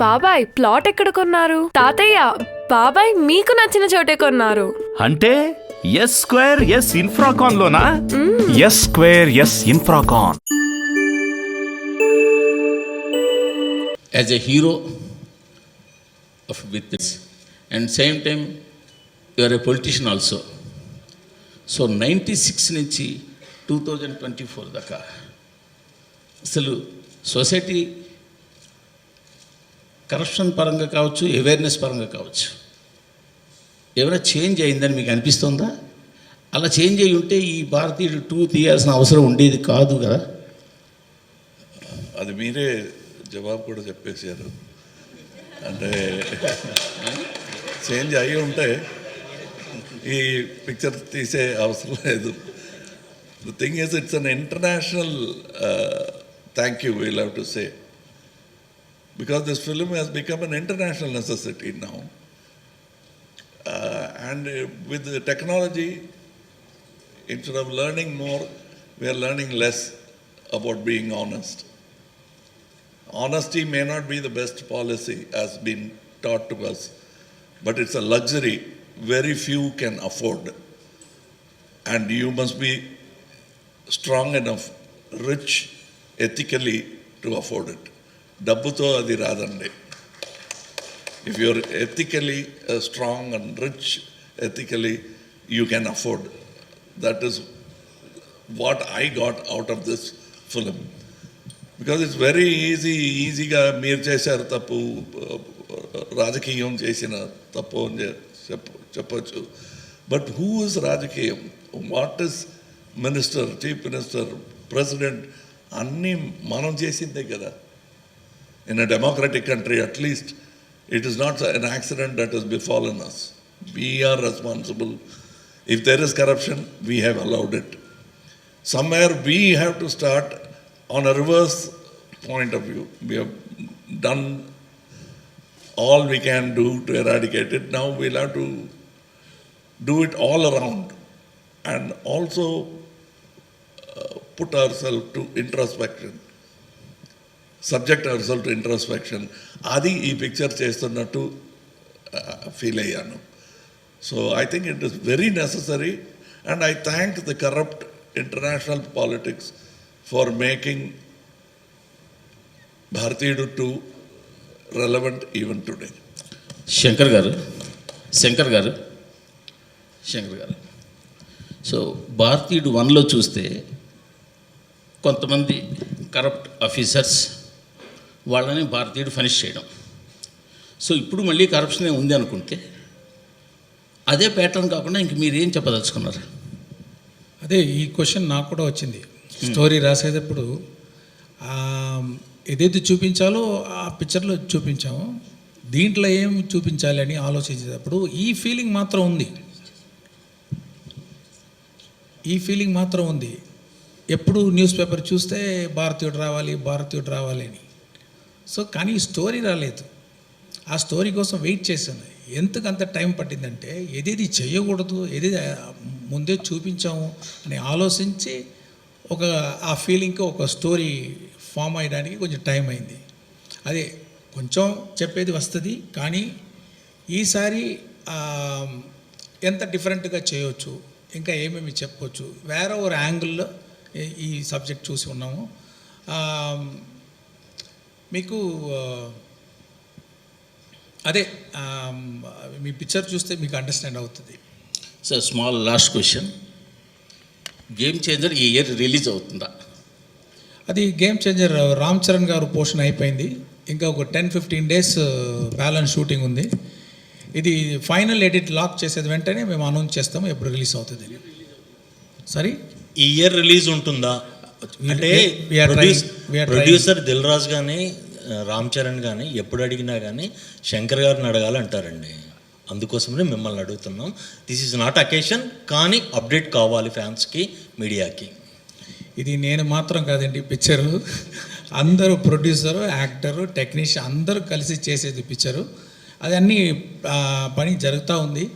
బాబాయ్ ప్లాట్ ఎక్కడ కొన్నారు? తాతయ్య బాబాయ్ మీకు నచ్చిన చోటే కొన్నారు. అంటే ఎస్ స్క్వేర్ ఎస్ ఇన్ఫ్రాకాన్ లోనా? S square S Infracon. As a hero of with this, and same time you are a politician also. So 96 నుంచి 2024 దాకా అసలు సొసైటీ కరప్షన్ పరంగా కావచ్చు, అవేర్నెస్ పరంగా కావచ్చు, ఏమైనా చేంజ్ అయిందని మీకు అనిపిస్తుందా? అలా చేంజ్ అయ్యి ఉంటే ఈ భారతీయుడు తీయాల్సిన అవసరం ఉండేది కాదు కదా. అది మీరే జవాబు కూడా చెప్పేశారు. అంటే చేంజ్ అయ్యి ఉంటే ఈ పిక్చర్ తీసే అవసరం లేదు. The thing is it's an international thank you will have to say, because this film has become an international necessity now. And with the technology, instead of learning more, we are learning less about being honest. Honesty may not be the best policy as been taught to us, but it's a luxury very few can afford. And you must be strong enough, rich ethically to afford it. డబ్బుతో అది రాదండి. If you're ethically strong and rich ethically you can afford. That is what I got out of this film. Because it's very ఈజీగా మీరు చేశారు తప్పు, రాజకీయం చేసిన తప్పు అని చెప్పచ్చు. బట్ హూ ఇస్ రాజకీయం? What is minister, chief minister, president? అన్నీ మనం చేసిందే కదా. In a democratic country, at least, it is not an accident that has befallen us. We are responsible. If there is corruption, we have allowed it. Somewhere we have to start on a reverse point of view. We have done all we can do to eradicate it. Now we'll have to do it all around and also put ourselves to introspection. Subject our to introspection. అది ఈ picture చేస్తున్నట్టు feel అయ్యాను. So I think it is very necessary and I thank the corrupt international politics for making Bharateeyudu to relevant even today. Shankar garu so భారతీయుడు 1లో చూస్తే కొంతమంది corrupt officers వాళ్ళని భారతీయుడు finish చేయడం. సో ఇప్పుడు మళ్ళీ కరప్షన్ ఉంది అనుకుంటే అదే ప్యాటర్న్ కాకుండా ఇంక మీరు ఏం చెప్పదలుచుకున్నారు? అదే ఈ క్వశ్చన్ నాకు కూడా వచ్చింది. స్టోరీ రాసేటప్పుడు ఏదైతే చూపించాలో ఆ పిక్చర్లో చూపించాము, దీంట్లో ఏం చూపించాలి అని ఆలోచించేటప్పుడు ఈ ఫీలింగ్ మాత్రం ఉంది. ఎప్పుడు న్యూస్ పేపర్ చూస్తే భారతీయుడు రావాలి అని. సో కానీ స్టోరీ రాలేదు. ఆ స్టోరీ కోసం వెయిట్ చేశాను. ఎంతకంత టైం పట్టిందంటే ఏదేది చేయకూడదు, ఏదేది ముందే చూపించాము అని ఆలోచించి ఆ ఫీలింగ్కి ఒక స్టోరీ ఫామ్ అయ్యడానికి కొంచెం టైం అయింది. అదే కొంచెం చెప్పేది వస్తుంది, కానీ ఈసారి ఎంత డిఫరెంట్గా చేయవచ్చు, ఇంకా ఏమేమి చెప్పవచ్చు, వేరే ఒక యాంగిల్లో ఈ సబ్జెక్ట్ చూసి ఉన్నాము. మీకు అదే మీ పిక్చర్ చూస్తే మీకు అండర్స్టాండ్ అవుతుంది. Sir small last question, game changer ఈ ఇయర్ రిలీజ్ అవుతుందా? అది గేమ్ చేంజర్ రామ్ చరణ్ గారు పోర్షన్ అయిపోయింది. ఇంకా ఒక 10-15 డేస్ బ్యాలెన్స్ షూటింగ్ ఉంది. ఇది ఫైనల్ ఎడిట్ లాక్ చేసేది వెంటనే మేము అనౌన్స్ చేస్తాము ఎప్పుడు రిలీజ్ అవుతుంది. సరే, ఈ ఇయర్ రిలీజ్ ఉంటుందా అంటే ప్రొడ్యూసర్ దిల్ రాజు కానీ రామ్ చరణ్ కానీ ఎప్పుడు అడిగినా కానీ శంకర్ గారిని అడగాలంటారండి. అందుకోసమే మిమ్మల్ని అడుగుతున్నాం. దిస్ ఈజ్ నాట్ అకేషన్, కానీ అప్డేట్ కావాలి ఫ్యాన్స్కి, మీడియాకి. ఇది నేను మాత్రం కాదండి, పిక్చరు అందరూ ప్రొడ్యూసరు, యాక్టరు, టెక్నీషియన్ అందరూ కలిసి చేసేది పిక్చరు. అది అన్నీ పని జరుగుతూ ఉంది.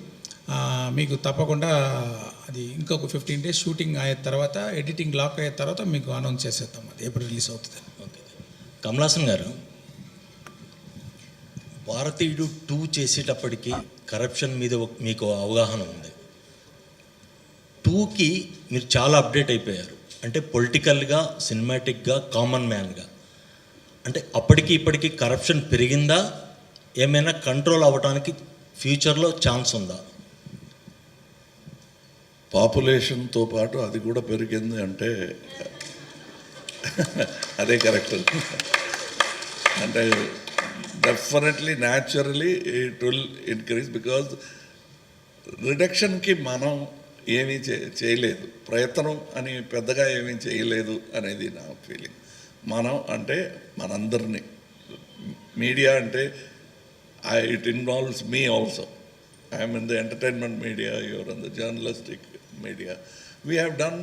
మీకు తప్పకుండా అది ఇంకొక 15 డేస్ షూటింగ్ అయిన తర్వాత, ఎడిటింగ్ లాక్ అయిన తర్వాత మీకు అనౌన్స్ చేసేద్దాం అది ఎప్పుడు రిలీజ్ అవుతుంది. ఓకే. కమల్ హాసన్ గారు, భారతీయుడు 2 చేసేటప్పటికి కరప్షన్ మీద మీకు అవగాహన ఉంది. 2కి మీరు చాలా అప్డేట్ అయిపోయారు, అంటే పొలిటికల్గా, సినిమాటిక్గా, కామన్ మ్యాన్గా. అంటే అప్పటికి ఇప్పటికి కరప్షన్ పెరిగిందా, ఏమైనా కంట్రోల్ అవ్వడానికి ఫ్యూచర్లో ఛాన్స్ ఉందా? పాపులేషన్తో పాటు అది కూడా పెరిగింది అంటే అదే కరెక్ట్. అంటే definitely naturally it will increase, because రిడక్షన్కి మనం ఏమీ చేయలేదు, ప్రయత్నం అని పెద్దగా ఏమీ చేయలేదు అనేది నా ఫీలింగ్. మనం అంటే మనందరినీ, మీడియా అంటే it involves me also. I'm in the entertainment media, you're in the journalistic media. We have done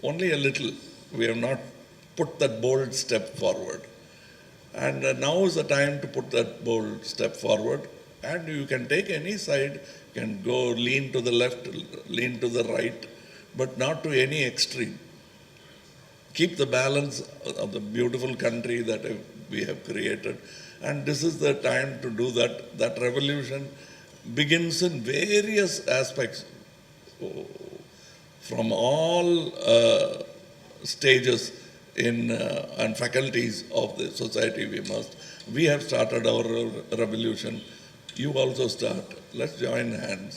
only a little. We have not put that bold step forward. And now is the time to put that bold step forward. And you can take any side, you can go lean to the left, lean to the right, but not to any extreme. Keep the balance of the beautiful country that we have created. And this is the time to do that. That revolution begins in various aspects. From all stages and faculties of the society, we have started our revolution. You also start. Let's join hands.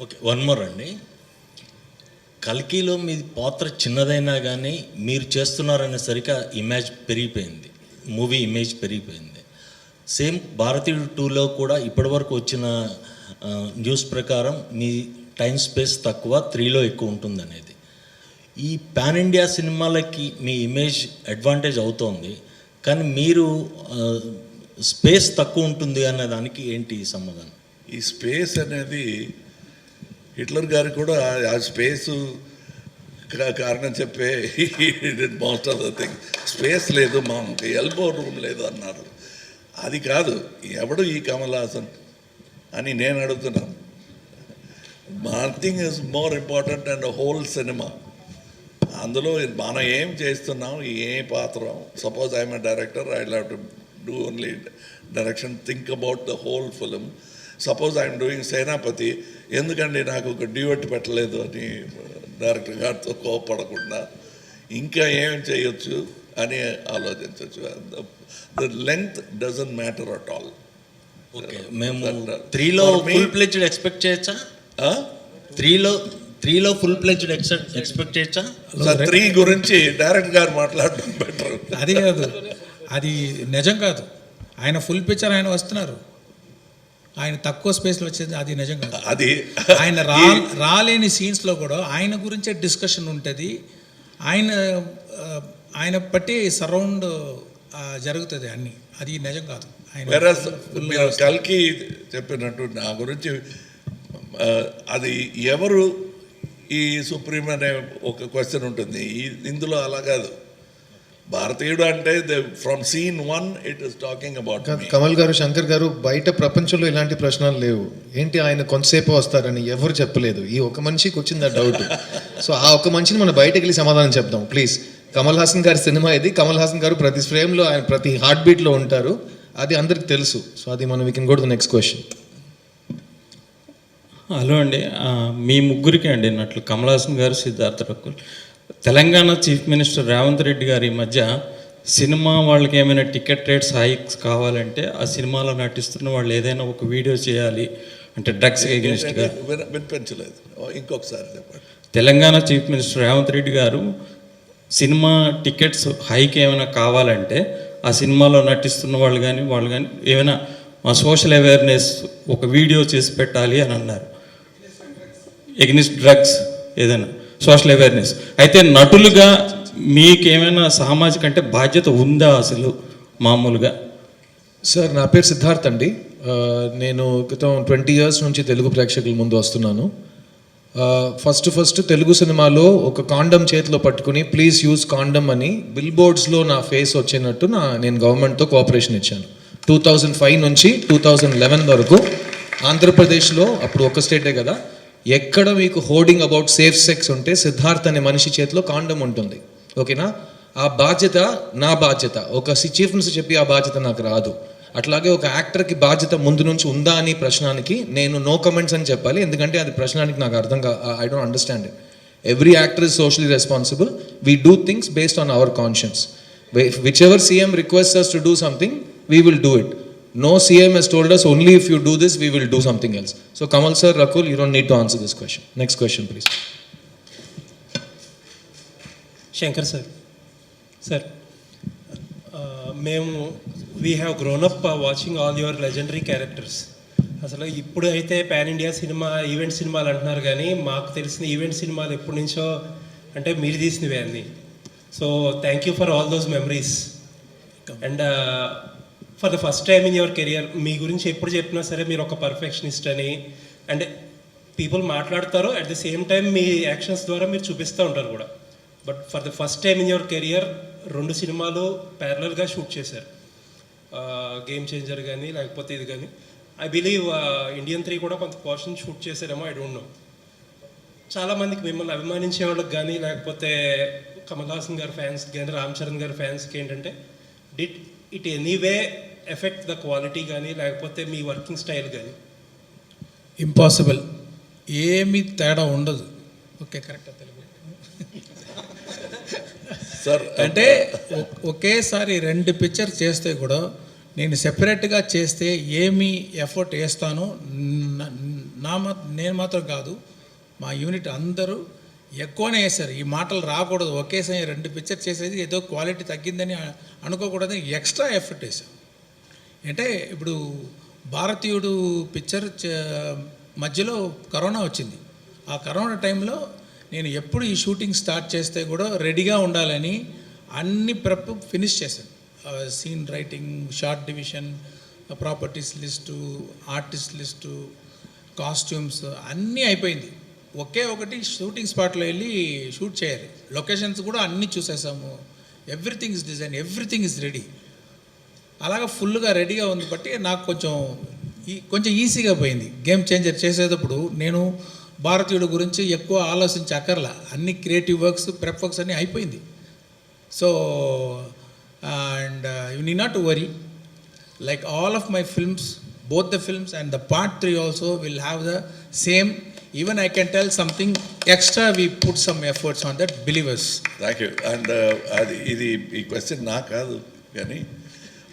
Okay, one more అండి. కల్కిలో మీ పాత్ర చిన్నదైనా కానీ మీరు చేస్తున్నారనేసరికి image పెరిగిపోయింది, movie image పెరిగిపోయింది. Same భారతీయుడు 2లో కూడా ఇప్పటివరకు వచ్చిన న్యూస్ ప్రకారం మీ టైం స్పేస్ తక్కువ, 3లో ఎక్కువ ఉంటుంది అనేది. ఈ పాన్ ఇండియా సినిమాలకి మీ ఇమేజ్ అడ్వాంటేజ్ అవుతోంది, కానీ మీరు స్పేస్ తక్కువ ఉంటుంది అనే దానికి ఏంటి సమాధానం? ఈ స్పేస్ అనేది హిట్లర్ గారు కూడా ఆ స్పేసు కారణం చెప్పే most of the thing. Space లేదు, మాకు ఎల్బో రూమ్ లేదు అన్నారు. అది కాదు, ఎవడు ఈ కమల్ హాసన్ అని నేను అడుగుతున్నాను. Nothing is more important and whole cinema. అందులో మనం ఏం చేస్తున్నాం, ఏ పాత్ర. Suppose I'm a director, I have to do only direction, think about the whole film. Suppose I'm doing Senapathi, ఎందుకండి నాకు ఒక డ్యూయట్ పెట్టలేదు అని డైరెక్టర్ గారితో కోపడకుండా ఇంకా ఏం చేయొచ్చు అని ఆలోచించవచ్చు. The length doesn't matter at all. Okay, మేము 3లో ఫుల్ ప్లెజ్డ్ ఎక్స్పెక్ట్ చేయొచ్చా? 3లో ఫుల్ ప్లెజ్డ్ ఎక్స్పెక్ట్ చేయొచ్చా? 3 గురించి డైరెక్ట్ గారు మాట్లాడడం బెటర్. అది కాదు, అది నిజం కాదు. ఆయన ఫుల్ పిక్చర్ ఆయన వస్తున్నారు, ఆయన తక్కువ స్పేస్లో వచ్చేది అది నిజం కాదు. అది ఆయన రాలేని సీన్స్లో కూడా ఆయన గురించే డిస్కషన్ ఉంటుంది. ఆయన బట్టి సరౌండ్ జరుగుతుంది అన్ని, అది నిజం కాదు. ఆయన కల్కి చెప్పినట్టు నా గురించి అది ఎవరు ఈ సుప్రీం అనే ఒక క్వశ్చన్ ఉంటుంది. ఇందులో అలా కాదు. భారతీయుడు అంటే from scene 1 it is talking about. Kamal garu, Shankar గారు, బయట ప్రపంచంలో ఇలాంటి ప్రశ్నలు లేవు. ఏంటి ఆయన కొంతసేపు వస్తారని ఎవరు చెప్పలేదు. ఈ ఒక మనిషికి వచ్చింది ఆ డౌట్. సో ఆ ఒక మనిషిని మనం బయటకు వెళ్ళి సమాధానం చెప్దాం ప్లీజ్. కమల్ హాసన్ గారి సినిమా ఇది. కమల్ హాసన్ గారు ప్రతి ఫ్రేమ్లో, ఆయన ప్రతి హార్ట్ బీట్లో ఉంటారు, అది అందరికి తెలుసు. సో అది మనం we can go to the next question. Hello అండి, మీ ముగ్గురికి అండి నట్లు కమల్ హాసన్ గారు, సిద్ధార్థ రకుల్. తెలంగాణ చీఫ్ మినిస్టర్ రేవంత్ రెడ్డి గారి మధ్య సినిమా వాళ్ళకి ఏమైనా టికెట్ రేట్స్ హైక్స్ కావాలంటే ఆ సినిమాలో నటిస్తున్న వాళ్ళు ఏదైనా ఒక వీడియో చేయాలి అంటే డ్రగ్స్ ఎగెనిస్ట్గా. వినిపించలేదు, ఇంకొకసారి చెప్పండి. తెలంగాణ చీఫ్ మినిస్టర్ రేవంత్ రెడ్డి గారు సినిమా టికెట్స్ హైక్ ఏమైనా కావాలంటే ఆ సినిమాలో నటిస్తున్న వాళ్ళు కానీ ఏమైనా సోషల్ అవేర్నెస్ ఒక వీడియో చేసి పెట్టాలి అని అన్నారు. ఎగ్నిస్ట్ డ్రగ్స్ ఏదైనా సోషల్ అవేర్నెస్. అయితే నటులుగా మీకేమైనా సామాజిక అంటే బాధ్యత ఉందా అసలు మామూలుగా? సార్, నా పేరు సిద్ధార్థ్ అండి. నేను క్రితం 20 years నుంచి తెలుగు ప్రేక్షకుల ముందు వస్తున్నాను. ఫస్ట్ తెలుగు సినిమాలో ఒక కాండమ్ చేతిలో పట్టుకుని ప్లీజ్ యూజ్ కాండమ్ అని బిల్ బోర్డ్స్లో నా ఫేస్ వచ్చినట్టు నేను గవర్నమెంట్తో కోఆపరేషన్ ఇచ్చాను. 2005 నుంచి 2011 వరకు ఆంధ్రప్రదేశ్లో, అప్పుడు ఒక స్టేటే కదా, ఎక్కడ మీకు హోర్డింగ్ అబౌట్ సేఫ్ సెక్స్ ఉంటే సిద్ధార్థ్ అనే మనిషి చేతిలో కాండమ్ ఉంటుంది. ఓకేనా? ఆ బాధ్యత నా బాధ్యత. ఒక చీఫ్ మినిస్టర్ చెప్పి ఆ బాధ్యత నాకు రాదు. అట్లాగే ఒక యాక్టర్కి బాధ్యత ముందు నుంచి ఉందా అని ప్రశ్నానికి నేను నో కమెంట్స్ అని చెప్పాలి, ఎందుకంటే అది ప్రశ్నానికి నాకు అర్థం I don't understand it. Every actor is socially responsible. We do things based on hour conscience. Which ever CM requests us to do something, we will do it. No CM has told us only if you do this, we will do something else. So Kamal sir, Rakul, you don't need to answer this question. Next question, please. Shankar sir, sir మేము we have grown up watching all your legendary characters. అసలు ఇప్పుడు అయితే pan India cinema, event సినిమాలు అంటున్నారు, కానీ మాకు తెలిసిన event సినిమాలు ఎప్పటి నుంచో అంటే మీరు తీసినవే అన్నీ. So thank you for all those memories. And for the first time in your career మీ గురించి ఎప్పుడు చెప్పినా సరే మీరు ఒక పర్ఫెక్షనిస్ట్ అని అండ్ పీపుల్ మాట్లాడతారు, అట్ ద సేమ్ టైం మీ యాక్షన్స్ ద్వారా మీరు చూపిస్తూ ఉంటారు కూడా. But for the first time in your career 2 సినిమాలు ప్యారలల్గా షూట్ చేశారు, గేమ్ చేంజర్ కానీ లేకపోతే ఇది కానీ. ఐ బిలీవ్ ఇండియన్ 3 కూడా కొంత పోర్షన్ షూట్ చేశారేమో, ఐ డోంట్ నో. చాలామందికి మిమ్మల్ని అభిమానించే వాళ్ళకి కానీ లేకపోతే కమల్ హాసన్ గారి ఫ్యాన్స్ కానీ రామ్ చరణ్ గారి ఫ్యాన్స్కి ఏంటంటే did it anyway effect the quality కానీ లేకపోతే మీ వర్కింగ్ స్టైల్ కానీ? ఇంపాసిబుల్, ఏమీ తేడా ఉండదు. Okay, correct Telugu. సార్ అంటే ఒకేసారి 2 పిక్చర్ చేస్తే కూడా నేను సెపరేట్గా చేస్తే ఏమి ఎఫర్ట్ వేస్తానో నేను మాత్రం కాదు, మా యూనిట్ అందరూ ఎక్కువనే వేశారు. ఈ మాటలు రాకూడదు, ఒకేసారి 2 పిక్చర్ చేసేది ఏదో క్వాలిటీ తగ్గిందని అనుకోకూడదని ఎక్స్ట్రా ఎఫర్ట్ వేసాం. అంటే ఇప్పుడు భారతీయుడు పిక్చర్ మధ్యలో కరోనా వచ్చింది. ఆ కరోనా టైంలో నేను ఎప్పుడు ఈ షూటింగ్ స్టార్ట్ చేస్తే కూడా రెడీగా ఉండాలని అన్ని ప్రెప్ ఫినిష్ చేశాను. Scene writing, short division, properties list, artist list, costumes అన్నీ అయిపోయింది. ఒకే ఒకటి షూటింగ్ స్పాట్లో వెళ్ళి షూట్ చేయాలి. లొకేషన్స్ కూడా అన్నీ చూసేసాము. Everything is design, everything is ready. అలాగా ఫుల్గా రెడీగా ఉంది బట్టి నాకు కొంచెం ఈజీగా పోయింది. గేమ్ చేంజర్ చేసేటప్పుడు నేను భారతీయుడు గురించి ఎక్కువ ఆలోచించక్కర్లా, అన్ని క్రియేటివ్ వర్క్స్, ప్రెప్ వర్క్స్ అన్నీ అయిపోయింది. So and you need not to worry, like all of my films, both the films and the part 3 also will have the same. Even I can tell something extra, we put some efforts on that, believe us. Thank you. And ఇది ఈ question నా కాదు కానీ,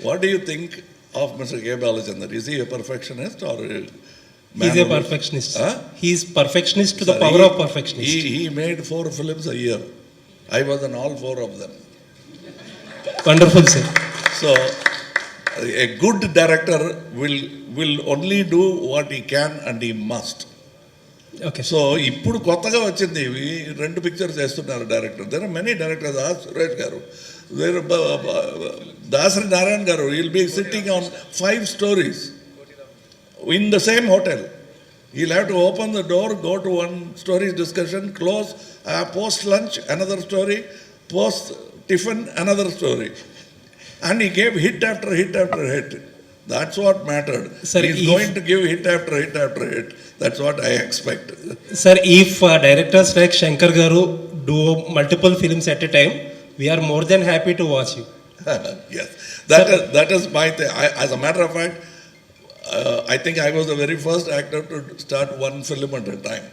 what do you think of mister K Balachander? Is he a perfectionist or He's a perfectionist. He's perfectionist to the power of perfectionist. He made 4 films a year. I was in all 4 of them. Wonderful, sir. So a good director will only do what he can and he must. Okay. So ఇప్పుడు కొత్తగా వచ్చింది, ఇవి 2 pictures చేస్తున్నారు director. There are many directors. Suresh garu, there Dasari Narayana garu, will be sitting on 5 stories in the same hotel. He'll have to open the door, go to one story discussion, close, post lunch another story, post tiffin another story, and he gave hit after hit after hit. That's what mattered. Sir, he's going to give hit after hit after hit. That's what I expect. Sir, if directors like Shankar Garu do multiple films at a time, we are more than happy to watch you. Yes, that is my thing. As a matter of fact, I think I was the very first actor to start 1 film at a time.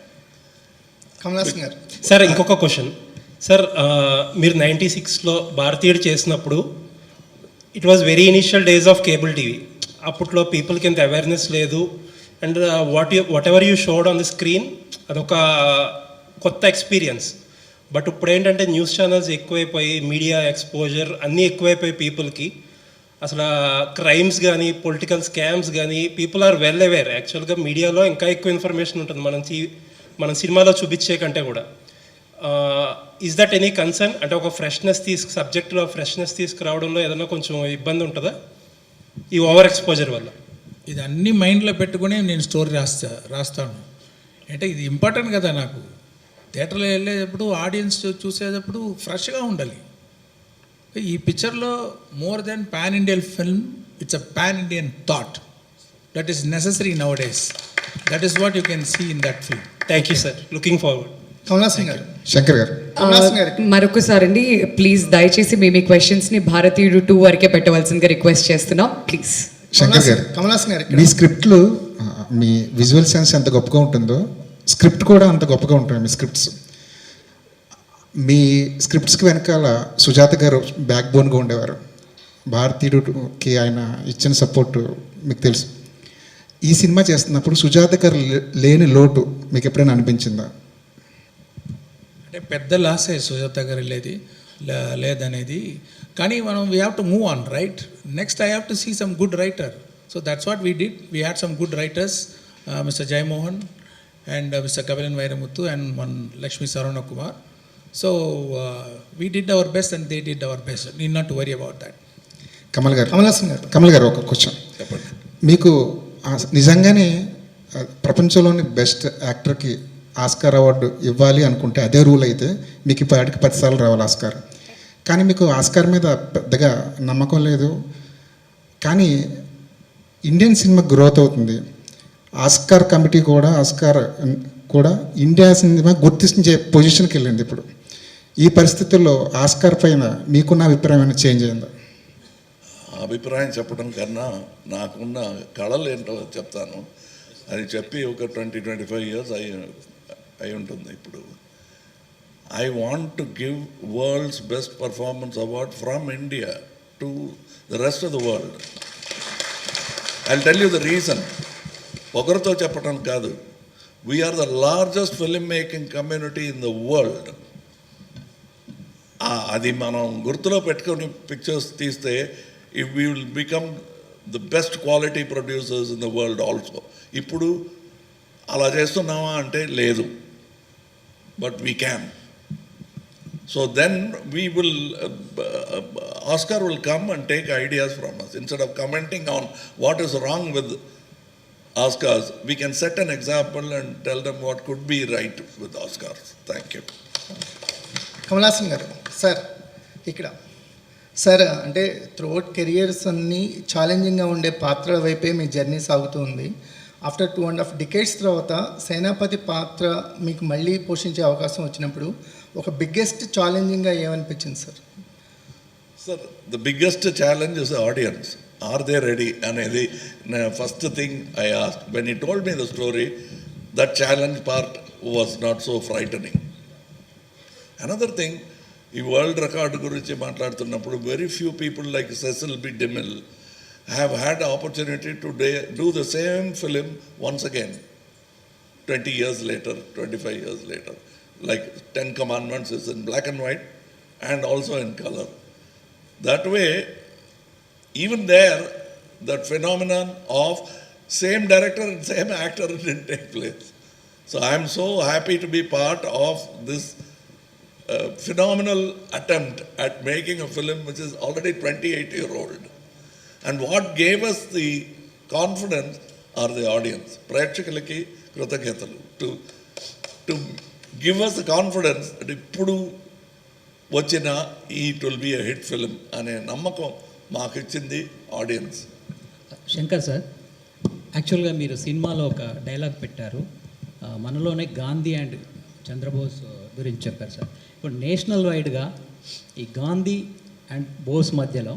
Kamal Haasan garu. Sir ఇంకొక question sir, మీరు 96లో భారతీయుడు చేసినప్పుడు it was very initial days of cable TV. అప్పట్లో పీపుల్కి ఎంత awareness లేదు. And whatever you showed on the screen అదొక కొత్త ఎక్స్పీరియన్స్. బట్ ఇప్పుడు ఏంటంటే న్యూస్ ఛానల్స్ ఎక్కువైపోయి, మీడియా ఎక్స్పోజర్ అన్నీ ఎక్కువైపోయి పీపుల్కి, అసలు క్రైమ్స్ కానీ పొలిటికల్ స్కామ్స్ కానీ పీపుల్ ఆర్ వెల్ అవేర్. యాక్చువల్గా మీడియాలో ఇంకా ఎక్కువ ఇన్ఫర్మేషన్ ఉంటుంది మనం సినిమాలో చూపించే కంటే కూడా. Is that any concern? అంటే ఒక సబ్జెక్ట్లో ఫ్రెష్నెస్ తీసుకురావడంలో ఏదైనా కొంచెం ఇబ్బంది ఉంటుందా ఈ ఓవర్ ఎక్స్పోజర్ వల్ల? ఇది అన్ని మైండ్లో పెట్టుకుని నేను స్టోరీ రాస్తాను. అంటే ఇది ఇంపార్టెంట్ కదా నాకు. థియేటర్లో వెళ్ళేటప్పుడు ఆడియన్స్ చూసేటప్పుడు ఫ్రెష్గా ఉండాలి. ఈ పిక్చర్లో more than pan Indian film, it's a pan Indian thought that is necessary nowadays. That is what you can see in that film. Thank you sir, looking forward. Kamal Haasan garu. Shankar గారు. కమలాసన్ గారు. మరొకసారి అండి, ప్లీజ్ దయచేసి మీ క్వశ్చన్స్ని భారతీయుడు 2 వరకే పెట్టవలసిందిగా రిక్వెస్ట్ చేస్తున్నాం, please. Shankar గారు, కమల్ హాసన్ గారు మీ స్క్రిప్ట్లు మీ విజువల్ సెన్స్ ఎంత గొప్పగా ఉంటుందో స్క్రిప్ట్ కూడా అంత గొప్పగా ఉంటుంది. మీ స్క్రిప్ట్స్, మీ స్క్రిప్ట్స్కి వెనకాల సుజాత గారు బ్యాక్ బోన్గా ఉండేవారు. భారతీయుడికి ఆయన ఇచ్చిన సపోర్టు మీకు తెలుసు. ఈ సినిమా చేస్తున్నప్పుడు సుజాత గారు లేని లోటు మీకు ఎప్పుడైనా అనిపించిందా? అంటే పెద్ద లాసే సుజాత గారు లేదనేది. కానీ మనం we have to move on, right? Next I have to see some good writer. So that's what we did. We had some good writers, mister Jeyamohan and mister Kapilan Vairamuthu and one Lakshmi Saravana Kumar. So we did our best and they did our best. Need not to worry about that. Kamal garu, Kamal Kamal గారు ఒక question. మీకు నిజంగానే ప్రపంచంలోని best యాక్టర్కి Oscar award ఇవ్వాలి అనుకుంటే అదే rule అయితే మీకు ఇప్పటికి 10 సార్లు రావాలి ఆస్కార్. కానీ మీకు ఆస్కార్ మీద పెద్దగా నమ్మకం లేదు. కానీ ఇండియన్ సినిమా గ్రోత్ అవుతుంది. ఆస్కార్ కమిటీ కూడా ఇండియా సినిమా గుర్తించే పొజిషన్కి వెళ్ళింది. ఇప్పుడు ఈ పరిస్థితుల్లో ఆస్కార్ పైన మీకున్న అభిప్రాయం ఏమైనా చేంజ్ అయిందా? అభిప్రాయం చెప్పడం కన్నా నాకున్న కళలు ఏంటో చెప్తాను. అది చెప్పి ఒక 20-25 ఇయర్స్ అయి ఉంటుంది. ఇప్పుడు I want to give world's best performance award from India to the rest of the world. I tell you the reason. ఒకరితో చెప్పడం కాదు. We're the largest film making community in the world. అది మనం గుర్తులో పెట్టుకొని పిక్చర్స్ తీస్తే if we will become the best quality producers in the world also. ఇప్పుడు అలా చేస్తున్నామా అంటే లేదు, but we can. So then we will Oscar will come and take ideas from us. Instead of commenting on what is wrong with Oscars, we can set an example and tell them what could be right with Oscars. Thank you. Kamal Haasan గారు, sir ఇక్కడ sir అంటే throughout careers అన్నీ ఛాలెంజింగ్గా ఉండే పాత్రల వైపే మీ journey సాగుతూ ఉంది. After 2.5 decades తర్వాత సేనాపతి పాత్ర మీకు మళ్ళీ పోషించే అవకాశం వచ్చినప్పుడు ఒక బిగ్గెస్ట్ ఛాలెంజింగ్గా ఏమనిపించింది sir? Sir, the biggest challenge is audience. Are they ready అనేది first thing I ask. When you told me the story, that challenge part was not so frightening. Another thing, ఈ వరల్డ్ రికార్డు గురించి మాట్లాడుతున్నప్పుడు very few people like Cecil B DeMille have had the opportunity to do the same film once again 20 years later, 25 years later. Like 10 Commandments is in black and white and also in color. That way, even there, that phenomenon of same director and same actor didn't take place. So I am so happy to be part of this phenomenal attempt at making a film which is already 28-year-old. And what gave us the confidence are the audience. ప్రేక్షకులకి కృతజ్ఞతలు to give us the confidence that ఇప్పుడు వచ్చిన it will be a hit film అనే నమ్మకం మాకు ఇచ్చింది audience. Shankar sir, యాక్చువల్గా మీరు సినిమాలో ఒక డైలాగ్ పెట్టారు, మనలోనే గాంధీ అండ్ చంద్రబోస్ గురించి చెప్పారు సార్. ఇప్పుడు నేషనల్ వైడ్గా ఈ గాంధీ అండ్ బోస్ మధ్యలో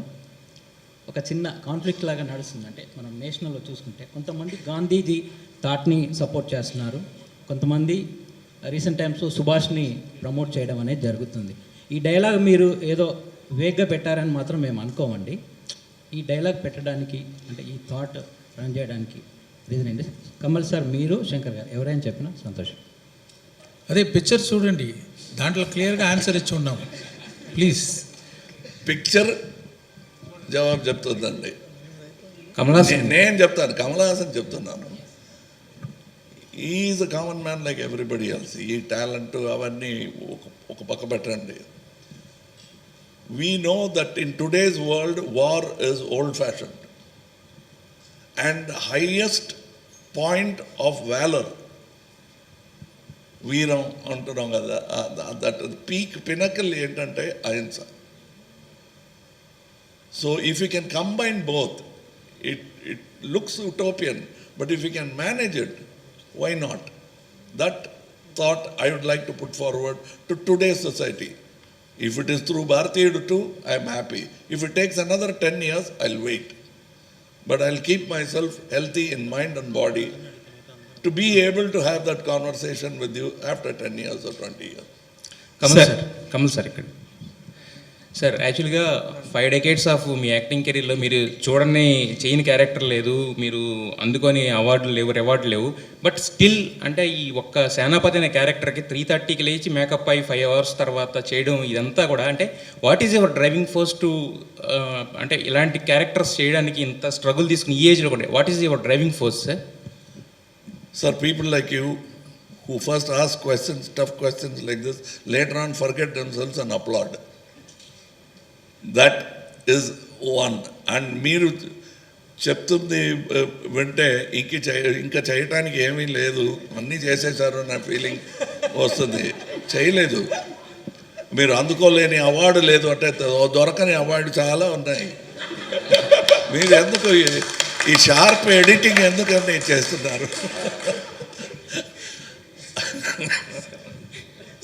ఒక చిన్న కాన్ఫ్లిక్ట్ లాగా నడుస్తుంది. అంటే మనం నేషనల్లో చూసుకుంటే కొంతమంది గాంధీజీ థాట్ని సపోర్ట్ చేస్తున్నారు, కొంతమంది రీసెంట్ టైమ్స్లో సుభాష్ని ప్రమోట్ చేయడం అనేది జరుగుతుంది. ఈ డైలాగ్ మీరు ఏదో వేగ్గా పెట్టారని మాత్రం మేము అనుకోమండి. ఈ డైలాగ్ పెట్టడానికి అంటే ఈ థాట్ రన్ చేయడానికి రీజన్ ఏంటి? కమల్ సార్, మీరు, శంకర్ గారు ఎవరైనా చెప్పినా సంతోషం. అదే పిక్చర్ చూడండి, దాంట్లో క్లియర్గా ఆన్సర్ ఇచ్చి ఉన్నాం. ప్లీజ్ పిక్చర్ జవాబు చెప్తుందండి. కమల్ హాసన్, నేను చెప్తాను, కమల్ హాసన్ చెప్తున్నాను. Is a common man like everybody else. ఈ టాలెంట్ అవన్నీ ఒక పక్క పెట్టండి. We know that in today's world war is old fashion and highest point of valour, వీరం అంటున్నాం కదా, దట్ పీక్ పినకల్ ఏంటంటే అహింస. So if you can combine both, it looks utopian, but if you can manage it, why not? That thought I would like to put forward to today's society. If it is through Bharatiya too, I am happy. If it takes another 10 years, I'll wait. but I'll keep myself healthy in mind and body to be able to have that conversation with you after 10 years or 20 years. Kamal sir ఇక్కడ sir యాక్చువల్గా 5 decades of me acting కెరీర్లో మీరు చూడని చేయని character లేదు, మీరు అందుకొని అవార్డులు లేవు, రివార్డులు లేవు, బట్ స్టిల్ అంటే ఈ ఒక్క సేనాపతి అనే క్యారెక్టర్కి 3:30కి లేచి మేకప్ అయ్యి 5 hours తర్వాత చేయడం ఇదంతా కూడా అంటే what is your driving force to అంటే ఇలాంటి క్యారెక్టర్స్ చేయడానికి ఇంత స్ట్రగుల్ తీసుకుని ఈ ఏజ్లో కూడా what is your driving force sir? Sir, people like you who first ask questions, tough questions like this, later on forget themselves and applaud. That is one. And మీరు చెప్తుంది వింటే ఇంకా చేయటానికి ఏమీ లేదు, అన్నీ చేసేసారు నా ఫీలింగ్ వస్తుంది. చేయలేదు, మీరు అందుకోలేని అవార్డు లేదు అంటే దొరకని అవార్డు చాలా ఉన్నాయి. మీరు ఎందుకు ఈ షార్ప్ ఎడిటింగ్ ఎందుకని చేస్తున్నారు?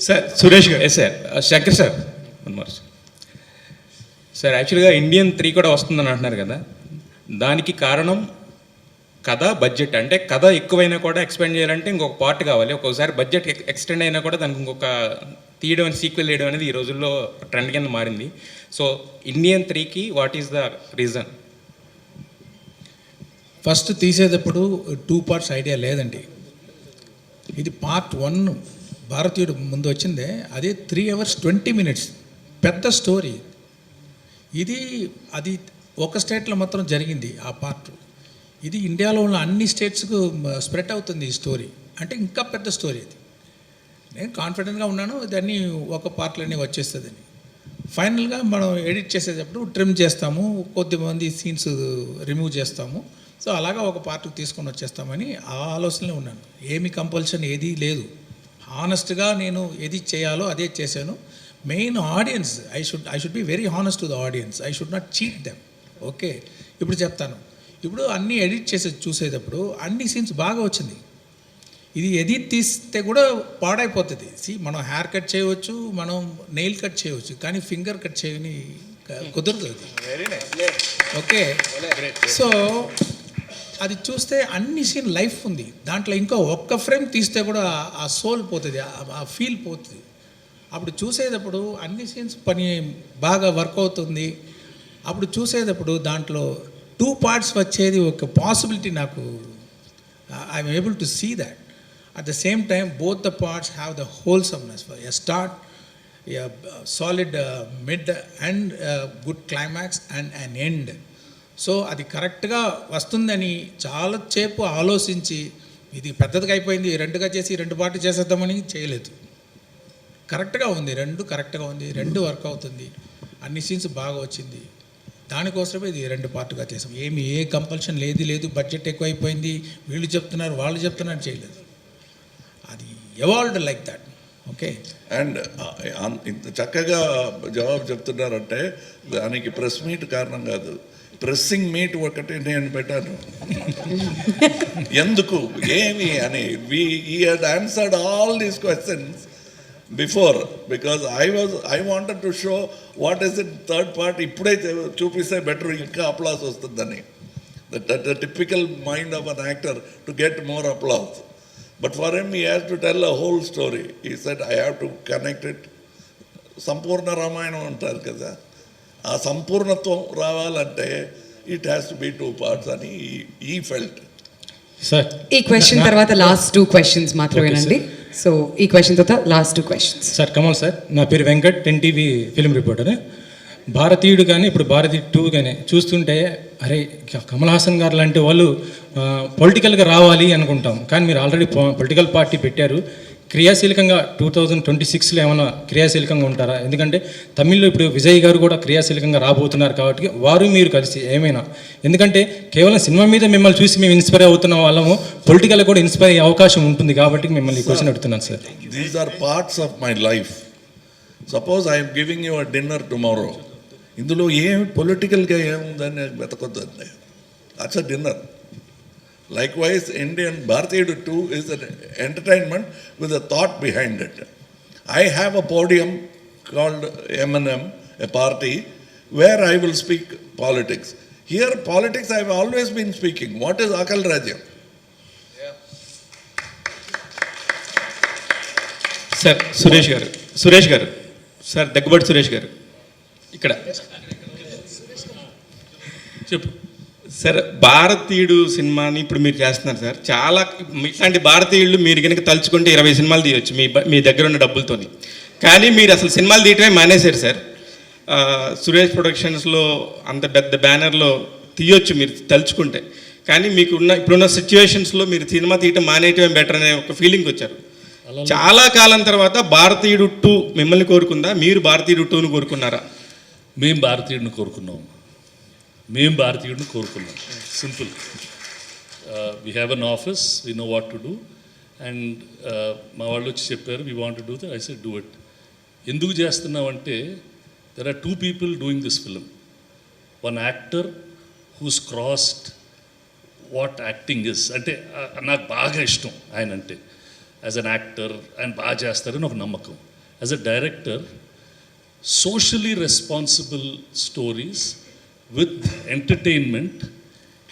సార్ సురేష్ గారు సార్ శంకర్ సార్ సార్ యాక్చువల్గా ఇండియన్ 3 కూడా వస్తుందని అంటున్నారు కదా, దానికి కారణం కథ, బడ్జెట్. అంటే కథ ఎక్కువైనా కూడా ఎక్స్పెండ్ చేయాలంటే ఇంకొక పార్ట్ కావాలి, ఒక్కొక్కసారి బడ్జెట్ ఎక్స్టెండ్ అయినా కూడా దానికి ఇంకొక తీయడం అని సీక్వెల్ చేయడం అనేది ఈ రోజుల్లో ట్రెండ్ కింద మారింది. సో ఇండియన్ 3కి what is the reason? First తీసేటప్పుడు 2 parts ఐడియా లేదండి. ఇది పార్ట్ 1 భారతీయుడు ముందు వచ్చిందే, అదే 3 hours 20 minutes పెద్ద స్టోరీ. అది ఒక స్టేట్లో మాత్రం జరిగింది ఆ పార్ట్. ఇది ఇండియాలో ఉన్న అన్ని స్టేట్స్కు స్ప్రెడ్ అవుతుంది ఈ స్టోరీ, అంటే ఇంకా పెద్ద స్టోరీ ఇది. నేను కాన్ఫిడెంట్గా ఉన్నాను దాన్ని ఒక పార్ట్లోనే వచ్చేస్తుందని. ఫైనల్గా మనం ఎడిట్ చేసేటప్పుడు ట్రిమ్ చేస్తాము, కొద్దిమంది సీన్స్ రిమూవ్ చేస్తాము. సో అలాగా ఒక పార్ట్కి తీసుకొని వచ్చేస్తామని ఆ ఆలోచనలో ఉన్నాను. ఏమి కంపల్షన్ ఏదీ లేదు, హానెస్ట్గా నేను ఏది చేయాలో అదే చేశాను. Main audience, I should be very honest to the audience, I should not cheat them. Okay, ఇప్పుడు చెప్తాను. ఇప్పుడు అన్నీ ఎడిట్ చేసి చూసేటప్పుడు అన్ని సీన్స్ బాగా వచ్చింది. ఇది ఎడిట్ తీస్తే కూడా పాడైపోతుంది. మనం హెయిర్ కట్ చేయవచ్చు, మనం నెయిల్ కట్ చేయవచ్చు, కానీ ఫింగర్ కట్ చేయని కుదరదు. ఓకే, సో అది చూస్తే అన్ని సీన్ లైఫ్ ఉంది దాంట్లో. ఇంకా ఒక్క ఫ్రేమ్ తీస్తే కూడా ఆ సోల్ పోతుంది, ఆ ఫీల్ పోతుంది. అప్పుడు చూసేటప్పుడు అన్ని సీన్స్ పని బాగా వర్క్ అవుతుంది. అప్పుడు చూసేటప్పుడు దాంట్లో 2 parts వచ్చేది ఒక పాసిబిలిటీ నాకు, I'm able to see that. At the same time both the parts have the wholesomeness, a start, a solid mid and good climax and an end. So అది కరెక్ట్గా వస్తుందని చాలా సేపు ఆలోచించి, ఇది పెద్దదిగా అయిపోయింది 2గా చేసి 2 పార్ట్ చేసేద్దామని చేయలేదు. కరెక్ట్గా ఉంది, 2 కరెక్ట్గా ఉంది, 2 వర్క్ అవుతుంది, అన్ని సీన్స్ బాగా వచ్చింది. దానికోసమే ఇది 2 పార్ట్గా చేసాం. ఏ కంపల్షన్ లేదు, బడ్జెట్ ఎక్కువైపోయింది, వీళ్ళు చెప్తున్నారు వాళ్ళు చెప్తున్నారు, చేయలేదు. అది evolved like that. Okay, and ఇంత చక్కగా జవాబు చెప్తున్నారంటే దానికి ప్రెస్ మీట్ కారణం కాదు, ప్రెస్సింగ్ మీట్ ఒకటి నేను పెట్టాను. ఎందుకు ఏమి అని he had answered all these questions before, because I wanted to show what is it third part. ఇప్పుడే చూపిస్తే బెటర్, ఇంకా అప్లాస్ వస్తుందని. The typical mind of an actor to get more applause. But for him, he has to tell a whole story. He said, I have to connect it. సంపూర్ణ రామాయణం అంటారు కదా, ఆ సంపూర్ణత్వం రావాలంటే it has to be 2 parts అని ఈ felt. Sir ఈ question తర్వాత last 2 questions మాత్రమేనండి. So ఈ క్వశ్చన్ తర్వాత last 2 questions. Sir Kamal sir, నా పేరు వెంకట్, 10TV ఫిల్మ్ రిపోర్టర్. భారతీయుడు కానీ ఇప్పుడు భారతీయుడు 2 కానీ చూస్తుంటే అరే కమల్ హాసన్ గారు లాంటి వాళ్ళు పొలిటికల్గా రావాలి అనుకుంటాం, కానీ మీరు ఆల్రెడీ పొలిటికల్ పార్టీ పెట్టారు. క్రియాశీలకంగా 2026లో ఏమైనా క్రియాశీలకంగా ఉంటారా? ఎందుకంటే తమిళ్లో ఇప్పుడు విజయ్ గారు కూడా క్రియాశీలకంగా రాబోతున్నారు కాబట్టి వారు మీరు కలిసి ఏమైనా, ఎందుకంటే కేవలం సినిమా మీద మిమ్మల్ని చూసి మేము ఇన్స్పైర్ అవుతున్న వాళ్ళము, పొలిటికల్ కూడా ఇన్స్పైర్ అయ్యే అవకాశం ఉంటుంది కాబట్టి మిమ్మల్ని క్వశ్చన్ అడుగుతున్నాను sir. These are parts of my life. Suppose I'm giving you a dinner tomorrow, ఇందులో ఏం పొలిటికల్గా ఏముందని వెతకొద్దండి, that's a dinner. Likewise, Indian Bharatiya 2 is an entertainment with a thought behind it. I have a podium called M&M, a party, where I will speak politics. Here, politics, I have always been speaking. What is Akal Rajyam? Sir Suresh గారు sir Daggubati Suresh గారు ఇక్కడ చెప్పు sir. భారతీయుడు సినిమాని ఇప్పుడు మీరు చేస్తున్నారు sir. చాలా ఇట్లాంటి భారతీయులు మీరు కనుక తలుచుకుంటే 20 సినిమాలు తీయవచ్చు మీ దగ్గర ఉన్న డబ్బులతోని. కానీ మీరు అసలు సినిమాలు తీయటమే మానేశారు సార్. సురేష్ ప్రొడక్షన్స్లో అంత పెద్ద బ్యానర్లో తీయొచ్చు మీరు తలుచుకుంటే. కానీ ఇప్పుడున్న సిచ్యువేషన్స్లో మీరు సినిమా తీయటం మానేయటమే బెటర్ అనే ఒక ఫీలింగ్ వచ్చారు. చాలా కాలం తర్వాత భారతీయుడు 2 మిమ్మల్ని కోరుకుందా, మీరు భారతీయుడు 2ను కోరుకున్నారా? మేము భారతీయుడిని కోరుకున్నాం. Simple. We have an office, we know what to do. And మా వాళ్ళు వచ్చి చెప్పారు we want to do that. I said do it. ఎందుకు చేస్తున్నామంటే there are 2 people doing this film. One actor who's crossed what acting is. అంటే నాకు బాగా ఇష్టం ఆయన అంటే. యాజ్ అన్ యాక్టర్ ఆయన బాగా చేస్తారని ఒక నమ్మకం. As a director, socially responsible stories with entertainment,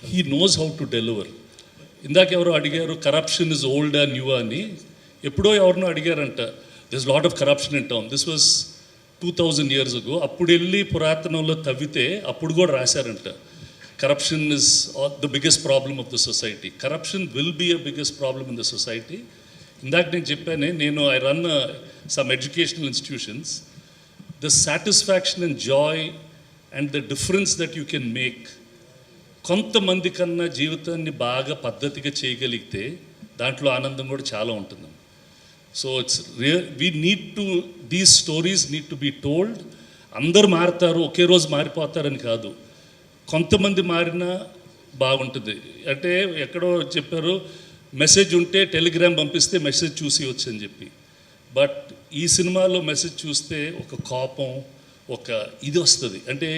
he knows how to deliver. ఇందాక ఎవరో అడిగారు కరప్షన్ ఇస్ ఓల్డా న్యూ అని. ఎప్పుడో ఎవరినో అడిగారంట, this lot of corruption in town. This was 2000 years ago. అప్పుడు వెళ్ళి పురాతనంలో తవ్వితే అప్పుడు కూడా రాశారంట, corruption is the biggest problem of the society. Corruption will be a biggest problem in the society. ఇందాక నేను చెప్పానే, I run some educational institutions. The satisfaction and joy and the difference that you can make, కొంతమంది కన్నా జీవితాన్ని బాగా పద్ధతిగా చేయగలిగితే దాంట్లో ఆనందం కూడా చాలా ఉంటుంది. So these stories need to be told. అందరు మారుతారు, ఒకే రోజు మారిపోతారని కాదు. కొంతమంది మారినా బాగుంటుంది. అంటే ఎక్కడో చెప్పారు, మెసేజ్ ఉంటే టెలిగ్రామ్ పంపిస్తే మెసేజ్ చూసి వచ్చని చెప్పి. బట్ ఈ సినిమాలో మెసేజ్ చూస్తే ఒక కోపం, ఒక ఇది వస్తుంది. అంటే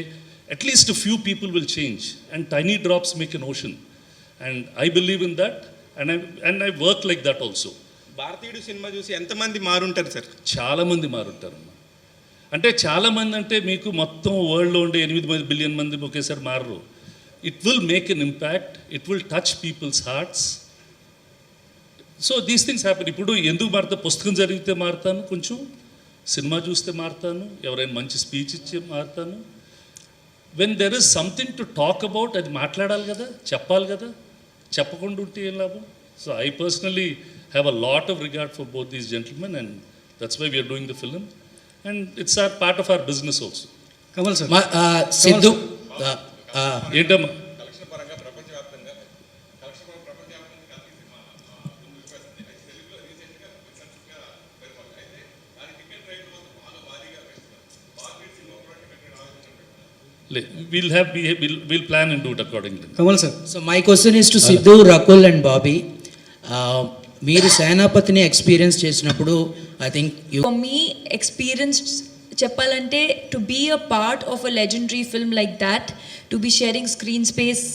at least few people will change and tiny drops make an ocean. And I believe in that and I work like that also. భారతీయుడు సినిమా చూసి ఎంతమంది మారుంటారు సార్? చాలామంది మారుంటారు. అంటే చాలామంది అంటే మీకు మొత్తం వరల్డ్లో ఉండే 8 బిలియన్ మంది ఒకేసారి మారరు. It will make an impact, it will touch people's hearts. So these things happen. ఇప్పుడు ఎందుకు మారుతా? పుస్తకం జరిగితే మారుతాను, కొంచెం సినిమా చూస్తే మారుతాను, ఎవరైనా మంచి స్పీచ్ ఇచ్చి మారుతాను. When there is something to talk about, అది మాట్లాడాలి కదా, చెప్పాలి కదా. చెప్పకుండా ఉంటే ఏం లాభం? So I personally have a lot of regard for both these gentlemen and that's why we're doing the film and it's our part of our business also. Kamal sir, Siddhu ఏంటమ్మా? We'll plan and do it accordingly. Kamal sir. So my question is to Sidhu, Rakul and Bobby. మీరు సేనాపతిని experience చేసినప్పుడు I think For me, experience చెప్పాలంటే to be a part of a legendary film like that, to be sharing screen space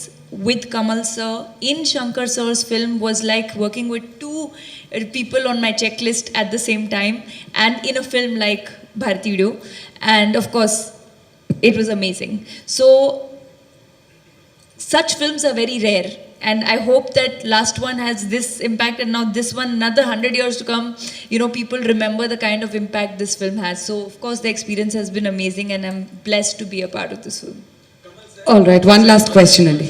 with Kamal sir in Shankar sir's film was like working with 2 people on my checklist at the same time and in a film like Bharatiyudu, and of course it was amazing. So such films are very rare and I hope that last one has this impact and now this one, another 100 years to come, you know, people remember the kind of impact this film has. So of course the experience has been amazing and I'm blessed to be a part of this film. All right, one last question, Andy.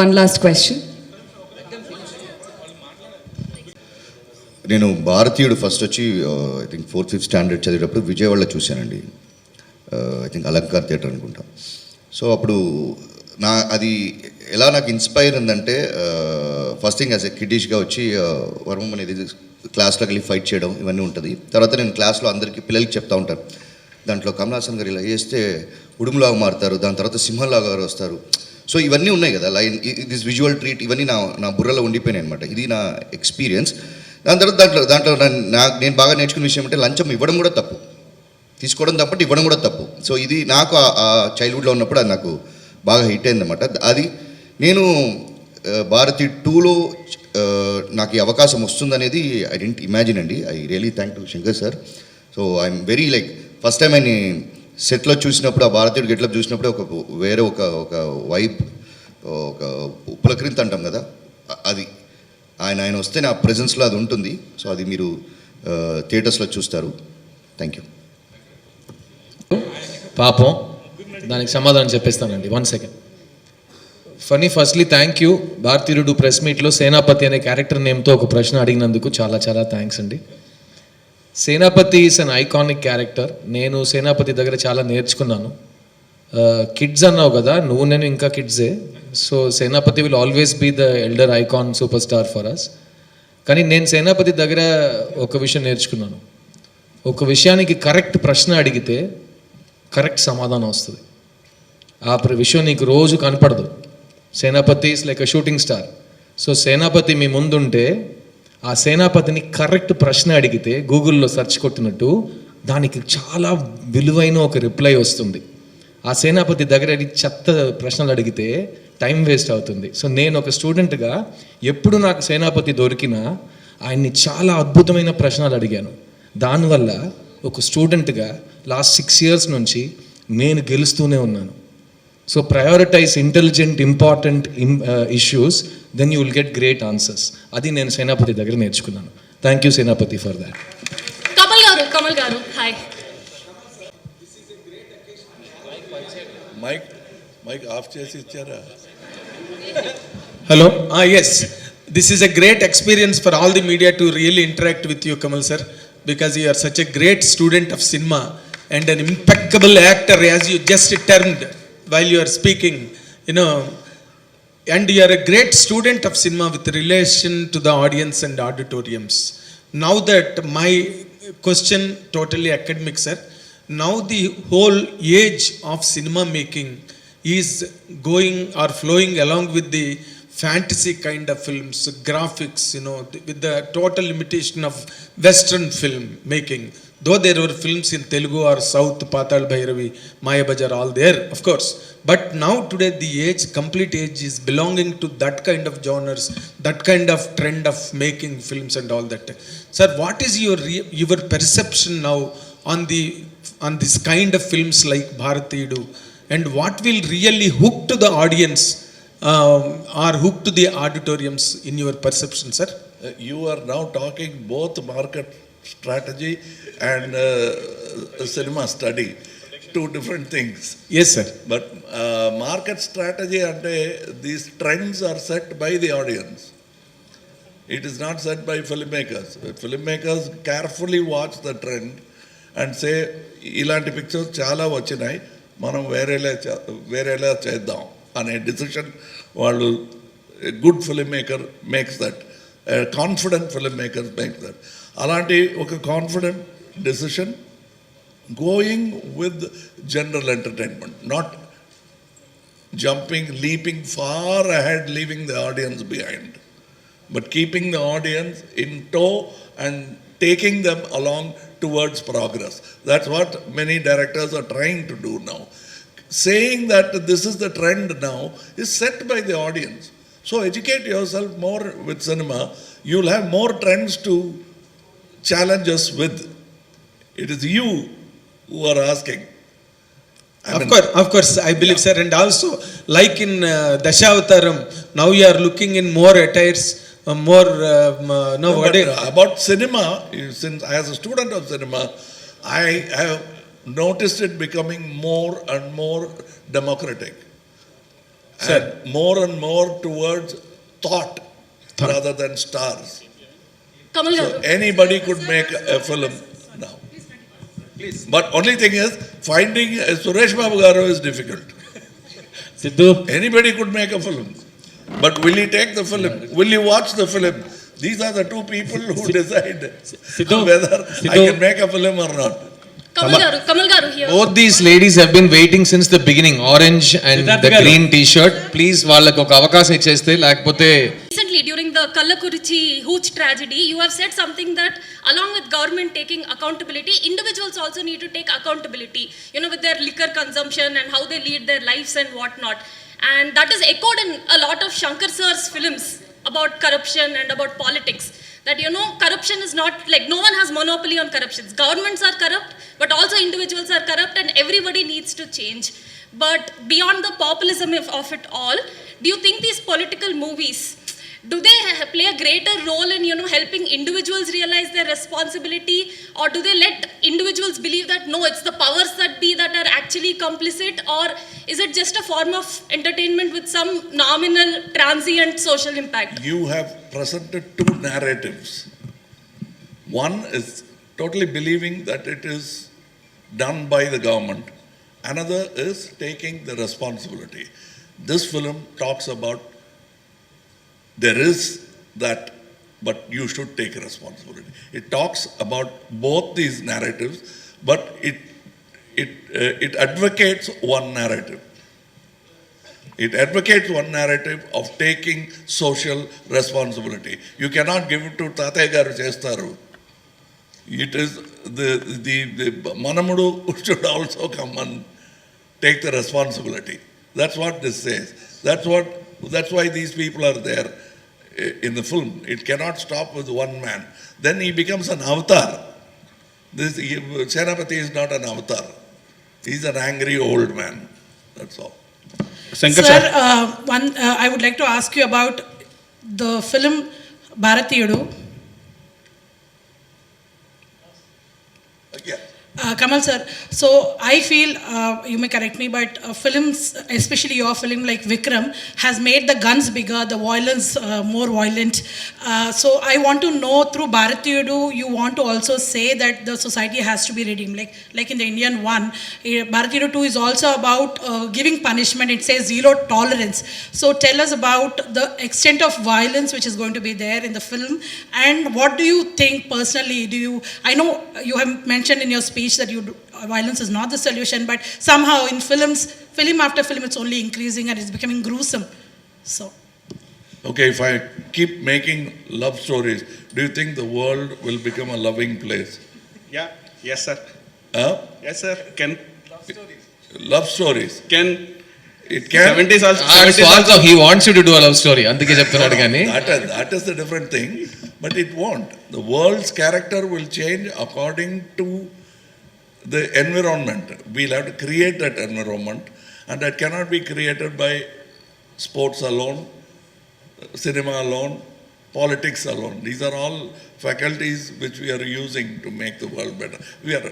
One last question. నేను భారతీయుడు first వచ్చి I think 4th 5th standard చదివేటప్పుడు విజయవాడలో చూశానండి. I think Alankar theatre అనుకుంటా. So అప్పుడు అది ఎలా నాకు ఇన్స్పైర్ ఉందంటే, ఫస్ట్ థింగ్ యాజ్ ఎ కిడ్డిష్గా వచ్చి వర్మం అనేది క్లాస్లోకి వెళ్ళి ఫైట్ చేయడం ఇవన్నీ ఉంటుంది. తర్వాత నేను క్లాస్లో అందరికీ పిల్లలకి చెప్తా ఉంటాను, దాంట్లో కమల్ హాసన్ గారు ఇలా వేస్తే ఉడుములాగా మారుతారు, దాని తర్వాత సింహంలాగా వస్తారు. సో ఇవన్నీ ఉన్నాయి కదా, లైన్ దిస్ విజువల్ ట్రీట్, ఇవన్నీ నా బుర్రలో ఉండిపోయినాయి అనమాట. ఇది నా ఎక్స్పీరియన్స్. దాని తర్వాత దాంట్లో నేను బాగా నేర్చుకున్న విషయం అంటే లంచం ఇవ్వడం కూడా తప్పు, తీసుకోవడం తప్పటి ఇవ్వడం కూడా తప్పు. సో ఇది నాకు ఆ చైల్డ్హుడ్లో ఉన్నప్పుడు అది నాకు బాగా హిట్ అయిందన్నమాట. అది నేను భారతీ 2లో నాకు ఈ అవకాశం వస్తుందనేది ఐ డెంట్ ఇమాజిన్ అండి. I really thank to Shankar sir. So I'm very like first time ఆయన సెట్లో చూసినప్పుడు ఆ భారతీయుడు గెట్లప్ చూసినప్పుడు వేరే ఒక వైబ్, ఒక పులకరింత అంటాం కదా, అది ఆయన వస్తే నా ప్రెజెన్స్లో అది ఉంటుంది. సో అది మీరు థియేటర్స్లో చూస్తారు. Thank you. పాపం దానికి సమాధానం చెప్పేస్తానండి. 1 సెకండ్. Firstly thank you. భారతీయుడు ప్రెస్ మీట్లో సేనాపతి అనే క్యారెక్టర్ నేమ్తో ఒక ప్రశ్న అడిగినందుకు చాలా చాలా థ్యాంక్స్ అండి. సేనాపతి ఈస్ అన్ ఐకానిక్ క్యారెక్టర్. నేను సేనాపతి దగ్గర చాలా నేర్చుకున్నాను. కిడ్స్ అన్నావు కదా, నువ్వు నేను ఇంకా కిడ్సే. So Senapathi will always be the elder icon super star for us. కానీ నేను సేనాపతి దగ్గర ఒక విషయం నేర్చుకున్నాను. ఒక విషయానికి కరెక్ట్ ప్రశ్న అడిగితే కరెక్ట్ సమాధానం వస్తుంది. ఆ విషయం నీకు రోజు కనపడదు. Senapathi is like a shooting star. So Senapathi మీ ముందుంటే ఆ సేనాపతిని కరెక్ట్ ప్రశ్న అడిగితే గూగుల్లో సెర్చ్ కొట్టినట్టు దానికి చాలా విలువైన ఒక రిప్లై వస్తుంది. ఆ సేనాపతి దగ్గర చెత్త ప్రశ్నలు అడిగితే టైం వేస్ట్ అవుతుంది. సో నేను ఒక స్టూడెంట్గా ఎప్పుడు నాకు సేనాపతి దొరికినా ఆయన్ని చాలా అద్భుతమైన ప్రశ్నలు అడిగాను. దానివల్ల ఒక స్టూడెంట్గా లాస్ట్ 6 years నుంచి నేను గెలుస్తూనే ఉన్నాను. So prioritize intelligent important issues, then you will get great answers. అది నేను సేనాపతి దగ్గర నేర్చుకున్నాను. Thank you Senapathi for that. Kamal garu hi. Mic off చేసి ఇచ్చారా? Hello. Yes. This is a great experience for all the media to really interact with you, Kamal sir, because you are such a great student of cinema and an impeccable actor, as you just termed while you are speaking, you know, and you are a great student of cinema with relation to the audience and auditoriums. Now that my question totally academic, sir, now the whole age of cinema making is going or flowing along with the fantasy kind of films, graphics, you know, with the total limitation of Western film making. Though there were films in Telugu or South, Patal Bhairavi, Maya Bajar, all there, of course. But now today the age, complete age is belonging to that kind of genres, that kind of trend of making films and all that. Sir, what is your perception now on this kind of films like Bharatiyudu? And what will really hook to the audience or hook to the auditoriums in your perception, sir? You are now talking both market strategy and cinema study, two different things. Yes, sir. But market strategy and these trends are set by the audience. It is not set by filmmakers. Filmmakers carefully watch the trend and say, ఇలాంటి pictures చాలా వచ్చినాయి, మనం వేరేలా చేద్దాం అనే decision వాళ్ళు, good film maker makes that, confident film maker makes that. అలాంటి ఒక confident decision going with general entertainment, not jumping, leaping far ahead, leaving the audience behind, but keeping the audience in tow and taking them along towards progress. That's what many directors are trying to do now. Saying that this is the trend now is set by the audience. So educate yourself more with cinema. You'll have more trends to challenge us with. It is you who are asking. Of course, I believe, sir. And also, like in Dashavataram, now you are looking in more attires, more. About cinema, since as a student of cinema, I have noticed it becoming more and more democratic, sir, and more towards thought rather than stars. Kamal So anybody could make a film now. But only thing is, finding Suresh Babu Garu is difficult. Sidhu, Anybody could make a film. But will he take the film? Will he watch the film? These are the two people who decide whether I can make a film or not. Kamal garu here. Both these ladies have been waiting since the beginning. Orange and Siddharth the garu. green t-shirt. Please వాళ్ళకి ఒక అవకాశం ఇచ్చేస్తే, లేకపోతే Recently, during the Kallakurichi Hooch tragedy, you have said something that along with government taking accountability, individuals also need to take accountability, you know, with their liquor consumption and how they lead their lives and whatnot. And that is echoed in a lot of Shankar sir's films about corruption and about politics. that, you know, corruption is not, like, no one has monopoly on corruption. Governments are corrupt, but also individuals are corrupt, and everybody needs to change. But beyond the populism of it all, do you think these political movies, do they play a greater role in, you know, helping individuals realize their responsibility, or do they let individuals believe that no, it's the powers that be that are actually complicit, or is it just a form of entertainment with some nominal transient social impact? You have presented two narratives. One is totally believing that it is done by the government. Another is taking the responsibility. This film talks about there is that, but you should take responsibility. It talks about both these narratives, but it advocates one narrative. It advocates one narrative of taking social responsibility. You cannot give it to Tataya garu chestaru. It is the Manamudu should also come and take the responsibility. That's what this says. That's why these people are there in the film. It cannot stop with one man. Then he becomes an avatar. Senapati is not an avatar. He's an angry old man. That's all. Sir, I would like to ask you about the film Bharatiyudu. Yeah. Kamal sir, so I feel, you may correct me, but films, especially your film like Vikram, has made the guns bigger, the violence more violent. So I want to know, through Bharatiyudu, you want to also say that the society has to be redeemed. Like in the Indian one, Bharatiyudu 2 is also about giving punishment. It says zero tolerance. So tell us about the extent of violence which is going to be there in the film, and what do you think personally? I know you have mentioned in your speech that violence is not the solution, but somehow in film after film, it's only increasing and it's becoming gruesome. So, Okay, if I keep making love stories, do you think the world will become a loving place? Yeah. Yes, sir. Yes, sir. Can Love stories. can It can. 70s also. He wants you to do a love story. అందుకే చెప్తున్నాడు కానీ That is the different thing, but it won't. The world's character will change according to the environment. We'll have to create that environment, and that cannot be created by sports alone, cinema alone, politics alone. These are all faculties which we are using to make the world better. We are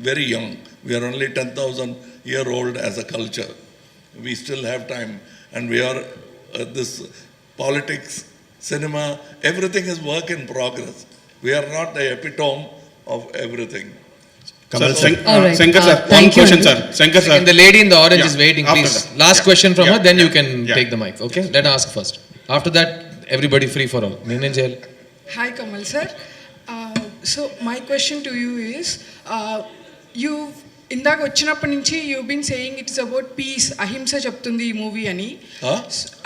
very young. We are only 10,000-year-old as a culture. We still have time, and we are this politics, cinema, everything is work in progress. We are not the epitome of everything. Shankar sir, one question, sir. Shankar sir. And the lady in the orange is waiting, After please. that. Last question from her, then you can Yeah. take the mic. Okay? Let her ask first. After that, everybody free for all. నేనేం చేయాలి? Hi Kamal sir. So my question to you is, you ఇందాక వచ్చినప్పటి నుంచి you been saying it's about peace, అహింస చెప్తుంది ఈ movie అని.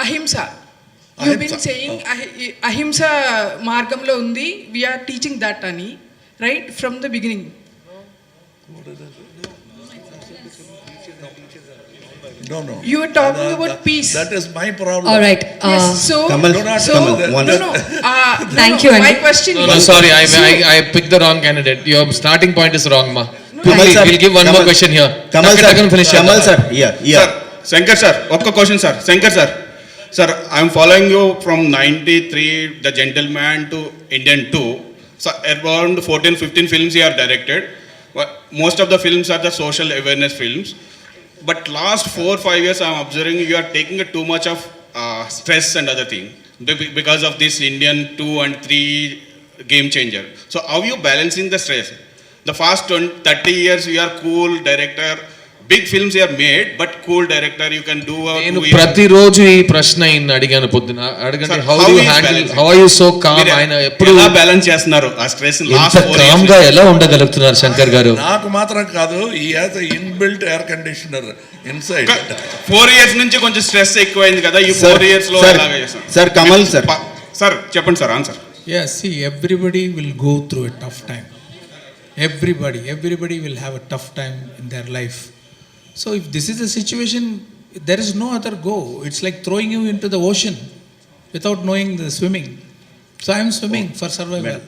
అహింస యూ బీన్ సేయింగ్ అహింస మార్గంలో ఉంది, వీఆర్ టీచింగ్ దట్ అని, right from the beginning. No. You were talking about peace. That is my problem. All right. Yes, so Kamal, Thank you, my Andy. question No, is, sorry, I picked the wrong candidate. Your starting point is wrong, ma. Kamal sir, We'll give one more question here. Kamal sir, Finish Kamal sir, yeah. Sir, Shankar sir, ఒక్క question sir. Shankar sir, sir, I'm following you from 93, The Gentleman to Indian 2. So around 14-15 films you have directed. Most of the films are the social awareness films. But last 4-5 years I'm observing you are taking too much of stress and other thing because of this Indian 2 and 3 game changer. So how are you balancing the stress? The past 30 years you are cool director, big films you have made, but cool director, you can do నేను ప్రతిరోజు ఈ ప్రశ్న అడిగాను పొద్దున. అడగండి, how do you handle, how are you so calm? ఆయన ఎప్పుడు ఎలా బ్యాలెన్స్ చేస్తున్నారు ఆ స్ట్రెస్? లాస్ట్ 4 years గా ఎలా ఉండగలుగుతున్నారు శంకర్ గారు? నాకు మాత్రం కాదు, he has a inbuilt air conditioner inside. 4 years నుంచి కొంచెం స్ట్రెస్ ఎక్కువైంది కదా, ఈ 4 years లో ఎలాగా చేస్తారు? సార్ కమల్ సార్, సార్ చెప్పండి sir answer. Yes, see, everybody will go through a tough time. Everybody will have a tough time in their life. So if this is the situation, there is no other go. It's like throwing you into the ocean without knowing the swimming. So I'm swimming for survival.